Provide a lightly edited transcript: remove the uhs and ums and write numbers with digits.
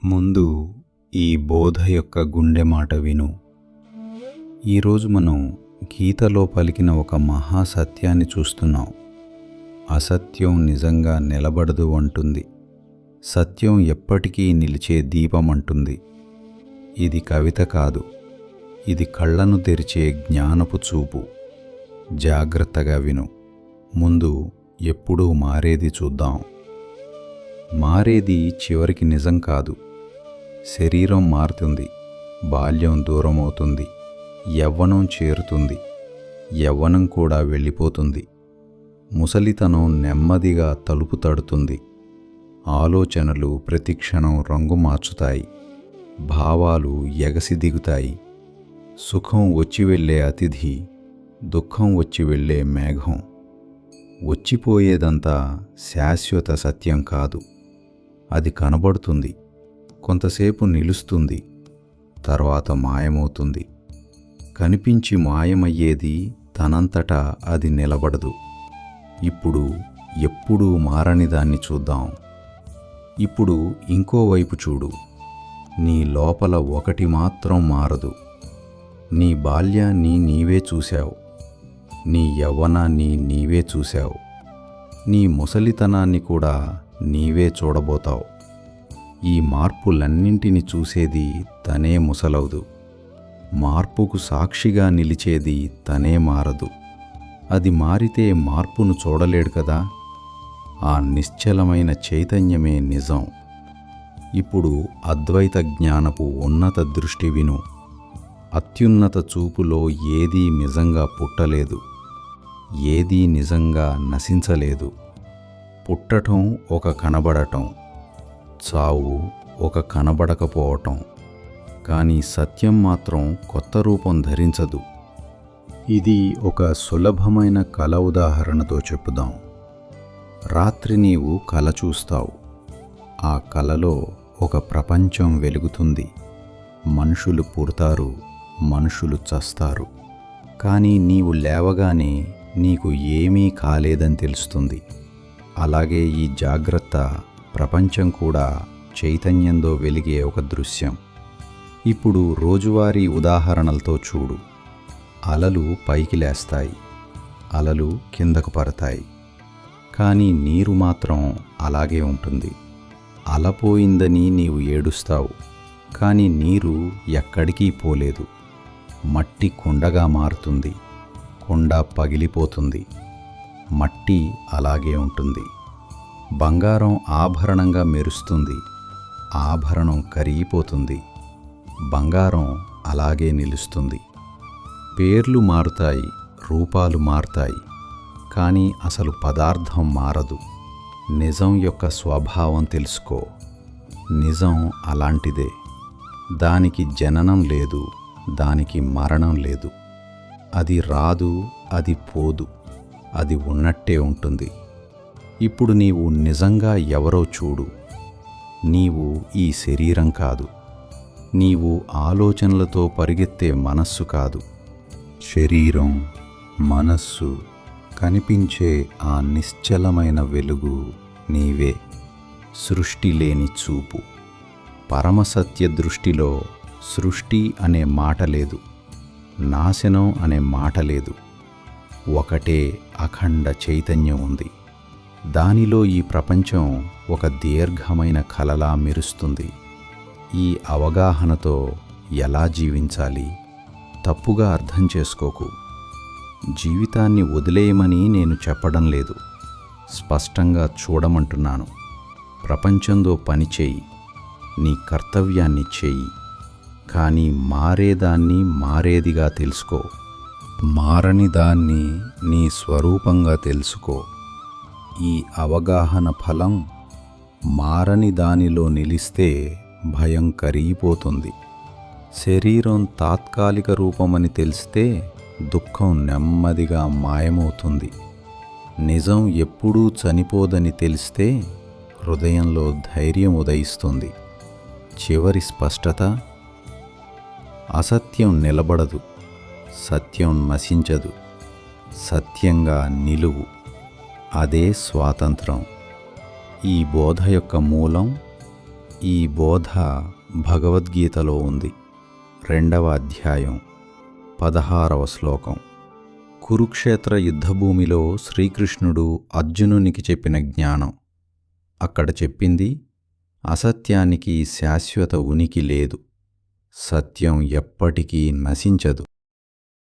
ముందు ఈ బోధ యొక్క గుండె మాట విను. ఈరోజు మనం గీతలో పలికిన ఒక మహా సత్యాన్ని చూస్తున్నాం. అసత్యం నిజంగా నిలబడదు అంటుంది. సత్యం ఎప్పటికీ నిలిచే దీపం అంటుంది. ఇది కవిత కాదు, ఇది కళ్ళను తెరిచే జ్ఞానపు చూపు. జాగ్రత్తగా విను. ముందు ఎప్పుడూ మారేది చూద్దాం. మారేది చివరికి నిజం కాదు. శరీరం మారుతుంది, బాల్యం దూరమవుతుంది, యవ్వనం చేరుతుంది, యవ్వనం కూడా వెళ్ళిపోతుంది. ముసలితనం నెమ్మదిగా తలుపు తడుతుంది. ఆలోచనలు ప్రతిక్షణం రంగు మార్చుతాయి, భావాలు ఎగసి దిగుతాయి. సుఖం వచ్చి వెళ్ళే అతిథి, దుఃఖం వచ్చి వెళ్ళే మేఘం. వచ్చిపోయేదంతా శాశ్వత సత్యం కాదు. అది కనబడుతుంది, కొంతసేపు నిలుస్తుంది, తర్వాత మాయమవుతుంది. కనిపించి మాయమయ్యేది తనంతటా అది నిలబడదు. ఇప్పుడు ఎప్పుడూ మారని దాన్ని చూద్దాం. ఇప్పుడు ఇంకోవైపు చూడు. నీ లోపల ఒకటి మాత్రం మారదు. నీ బాల్యాన్ని నీవే చూశావు, నీ యవ్వనాన్ని నీవే చూశావు, నీ ముసలితనాన్ని కూడా నీవే చూడబోతావు. ఈ మార్పులన్నింటినీ చూసేది తనే ముసలవదు. మార్పుకు సాక్షిగా నిలిచేది తనే మారదు. అది మారితే మార్పును చూడలేడు కదా. ఆ నిశ్చలమైన చైతన్యమే నిజం. ఇప్పుడు అద్వైత జ్ఞానపు ఉన్నత దృష్టి విను. అత్యున్నత చూపులో ఏదీ నిజంగా పుట్టలేదు, ఏదీ నిజంగా నశించలేదు. పుట్టటం ఒక కనబడటం, చావు ఒక కనబడకపోవటం. కానీ సత్యం మాత్రం కొత్త రూపం ధరించదు. ఇది ఒక సులభమైన కల ఉదాహరణతో చెప్పుదాం. రాత్రి నీవు కల చూస్తావు. ఆ కలలో ఒక ప్రపంచం వెలుగుతుంది. మనుషులు పుడతారు, మనుషులు చస్తారు. కానీ నీవు లేవగానే నీకు ఏమీ కాలేదని తెలుస్తుంది. అలాగే ఈ జాగ్రత్త ప్రపంచం కూడా చైతన్యంతో వెలిగే ఒక దృశ్యం. ఇప్పుడు రోజువారీ ఉదాహరణలతో చూడు. అలలు పైకి లేస్తాయి, అలలు కిందకు పడతాయి. కానీ నీరు మాత్రం అలాగే ఉంటుంది. అలపోయిందని నీవు ఏడుస్తావు, కానీ నీరు ఎక్కడికి పోలేదు. మట్టి కుండగా మారుతుంది, కుండ పగిలిపోతుంది. మట్టి అలాగే ఉంటుంది. బంగారం ఆభరణంగా మెరుస్తుంది, ఆభరణం కరిగిపోతుంది. బంగారం అలాగే నిలుస్తుంది. పేర్లు మారుతాయి, రూపాలు మారుతాయి, కానీ అసలు పదార్థం మారదు. నిజం యొక్క స్వభావం తెలుసుకో. నిజం అలాంటిదే. దానికి జననం లేదు, దానికి మరణం లేదు. అది రాదు, అది పోదు, అది ఉన్నట్టే ఉంటుంది. ఇప్పుడు నీవు నిజంగా ఎవరో చూడు. నీవు ఈ శరీరం కాదు. నీవు ఆలోచనలతో పరిగెత్తే మనస్సు కాదు. శరీరం, మనస్సు, కనిపించే ఆ నిశ్చలమైన వెలుగు నీవే. సృష్టి లేని చూపు. పరమసత్య దృష్టిలో సృష్టి అనే మాట లేదు, నాశనం అనే మాట లేదు. ఒకటే అఖండ చైతన్యం ఉంది. దానిలో ఈ ప్రపంచం ఒక దీర్ఘమైన కలలా మెరుస్తుంది. ఈ అవగాహనతో ఎలా జీవించాలి తప్పుగా అర్థం చేసుకోకు. జీవితాన్ని వదిలేయమని నేను చెప్పడం లేదు, స్పష్టంగా చూడమంటున్నాను. ప్రపంచంతో పనిచేయి, నీ కర్తవ్యాన్ని చెయ్యి. కానీ మారేదాన్ని మారేదిగా తెలుసుకో. మారని దాన్ని నీ స్వరూపంగా తెలుసుకో. ఈ అవగాహన ఫలం మారని దానిలో నిలిస్తే భయం కరిగిపోతుంది. శరీరం తాత్కాలిక రూపమని తెలిస్తే దుఃఖం నెమ్మదిగా మాయమవుతుంది. నిజం ఎప్పుడూ చనిపోదని తెలిస్తే హృదయంలో ధైర్యం ఉదయిస్తుంది. చివరి స్పష్టత: అసత్యం నిలబడదు, సత్యం నశించదు. సత్యంగా నిలువు. అదే స్వాతంత్రం. ఈ బోధ యొక్క మూలం ఈ బోధ భగవద్గీతలో ఉంది. 2వ అధ్యాయం 16వ శ్లోకం. కురుక్షేత్ర యుద్ధభూమిలో శ్రీకృష్ణుడు అర్జునునికి చెప్పిన జ్ఞానం. అక్కడ చెప్పింది, అసత్యానికి శాశ్వత ఉనికి లేదు. సత్యం ఎప్పటికీ నశించదు.